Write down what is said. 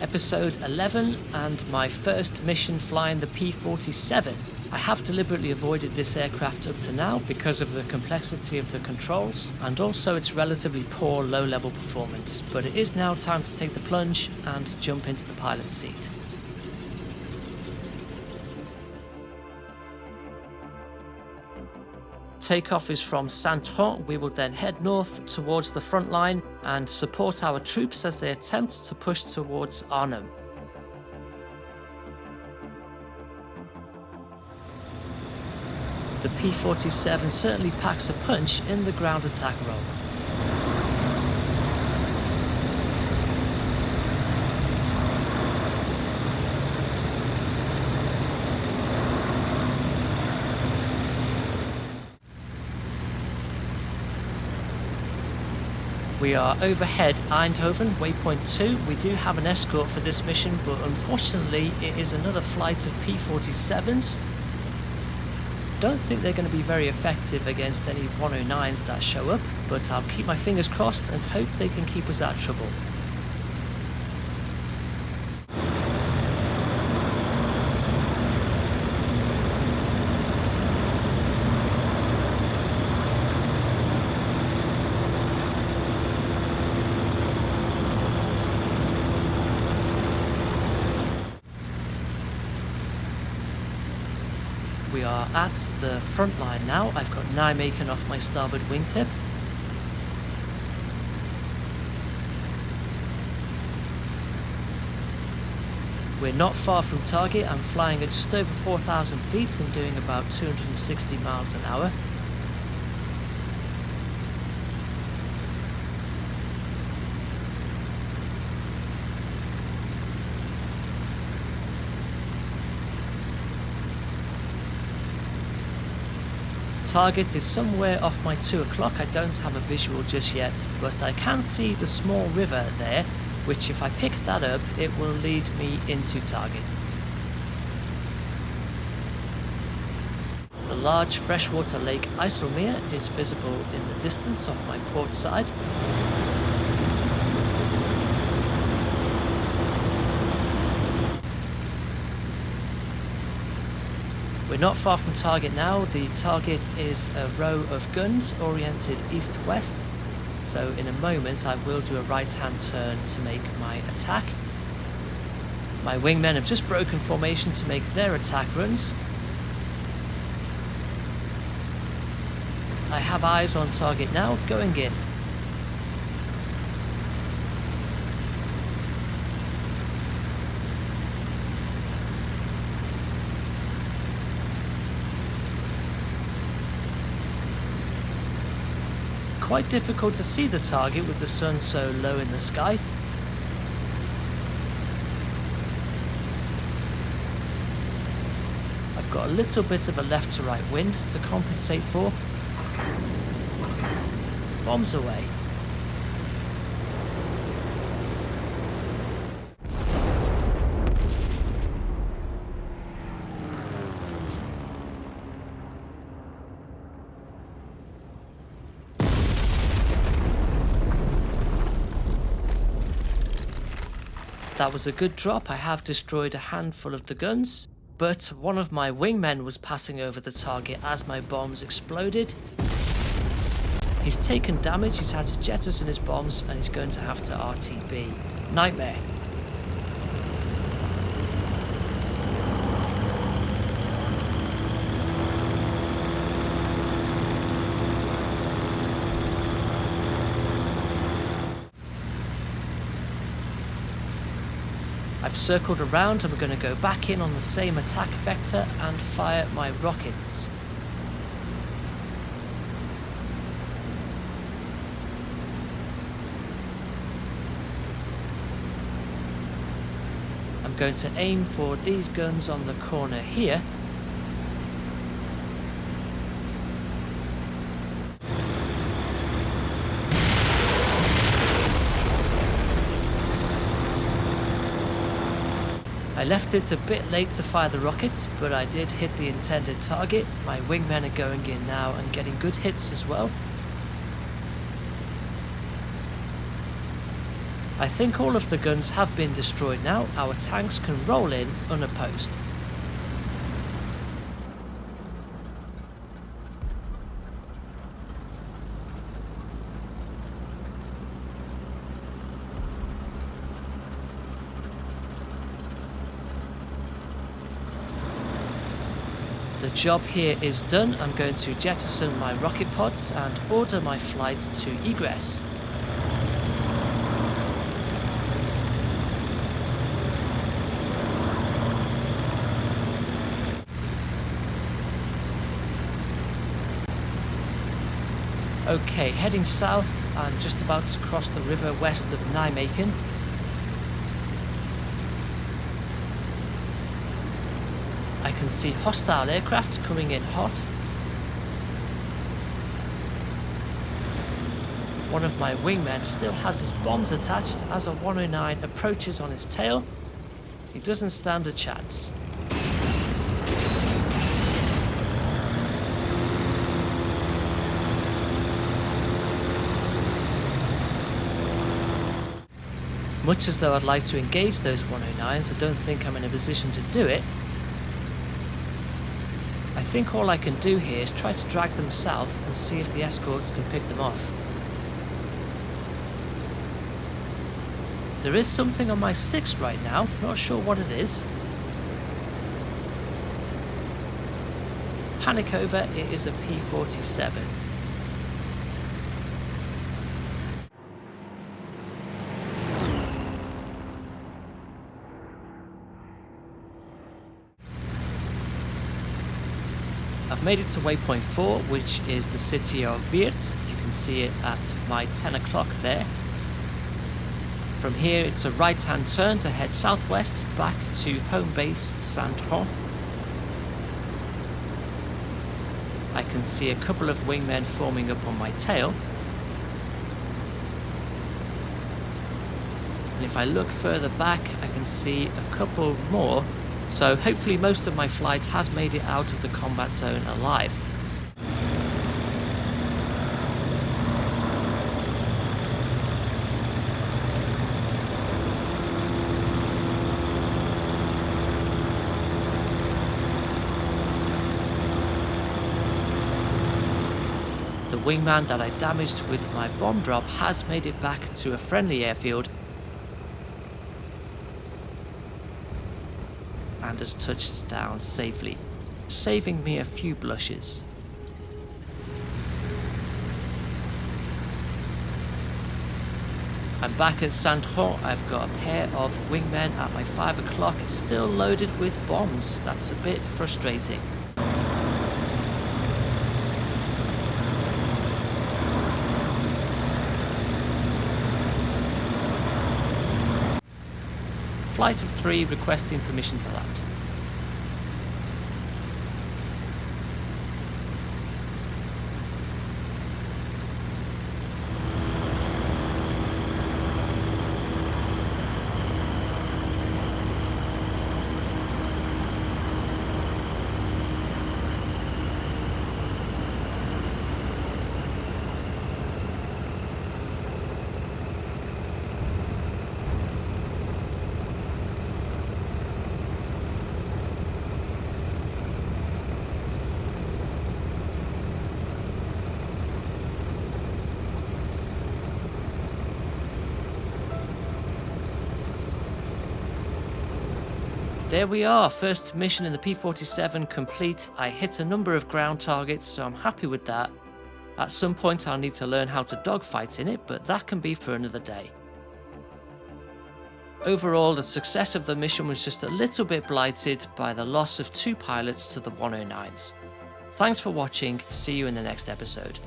Episode 11 and my first mission flying the P-47. I have deliberately avoided this aircraft up to now because of the complexity of the controls and also its relatively poor low-level performance, but it is now time to take the plunge and jump into the pilot's seat. Takeoff is from Saint Trond. We will then head north towards the front line and support our troops as they attempt to push towards Arnhem. The P-47 certainly packs a punch in the ground attack role. We are overhead Eindhoven, Waypoint 2. We do have an escort for this mission, but unfortunately it is another flight of P-47s. Don't think they're going to be very effective against any 109s that show up, but I'll keep my fingers crossed and hope they can keep us out of trouble. We are at the front line now. I've got Nijmegen off my starboard wingtip. We're not far from target. I'm flying at just over 4,000 feet and doing about 260 miles an hour. Target is somewhere off my 2 o'clock. I don't have a visual just yet, but I can see the small river there, which if I pick that up, it will lead me into target. The large freshwater lake IJsselmeer is visible in the distance off my port side. We're not far from target now. The target is a row of guns oriented east-west. So in a moment I will do a right-hand turn to make my attack. My wingmen have just broken formation to make their attack runs. I have eyes on target now, going in. Quite difficult to see the target with the sun so low in the sky. I've got a little bit of a left to right wind to compensate for. Bombs away. That was a good drop. I have destroyed a handful of the guns, but one of my wingmen was passing over the target as my bombs exploded. He's taken damage, he's had to jettison his bombs, and he's going to have to RTB. Nightmare. I've circled around and we're going to go back in on the same attack vector and fire my rockets. I'm going to aim for these guns on the corner here. I left it a bit late to fire the rockets, but I did hit the intended target. My wingmen are going in now and getting good hits as well. I think all of the guns have been destroyed now. Our tanks can roll in unopposed. The job here is done. I'm going to jettison my rocket pods and order my flight to Egress. Okay, heading south and just about to cross the river west of Nijmegen. I can see hostile aircraft coming in hot. One of my wingmen still has his bombs attached as a 109 approaches on his tail. He doesn't stand a chance. Much as though I'd like to engage those 109s, I don't think I'm in a position to do it. I think all I can do here is try to drag them south and see if the escorts can pick them off. There is something on my 6 right now, not sure what it is. Panic over, it is a P-47. I've made it to Waypoint 4, which is the city of Weert. You can see it at my 10 o'clock there. From here it's a right hand turn to head southwest back to home base Saint Trond. I can see a couple of wingmen forming up on my tail. And if I look further back I can see a couple more. So hopefully most of my flight has made it out of the combat zone alive. The wingman that I damaged with my bomb drop has made it back to a friendly airfield and has touched down safely, saving me a few blushes. I'm back at Saint Trond. I've got a pair of wingmen at my 5 o'clock, still loaded with bombs. That's a bit frustrating. Flight of 3 requesting permission to land. There we are, first mission in the P-47 complete. I hit a number of ground targets, so I'm happy with that. At some point I'll need to learn how to dogfight in it, but that can be for another day. Overall, the success of the mission was just a little bit blighted by the loss of 2 pilots to the 109s. Thanks for watching, see you in the next episode.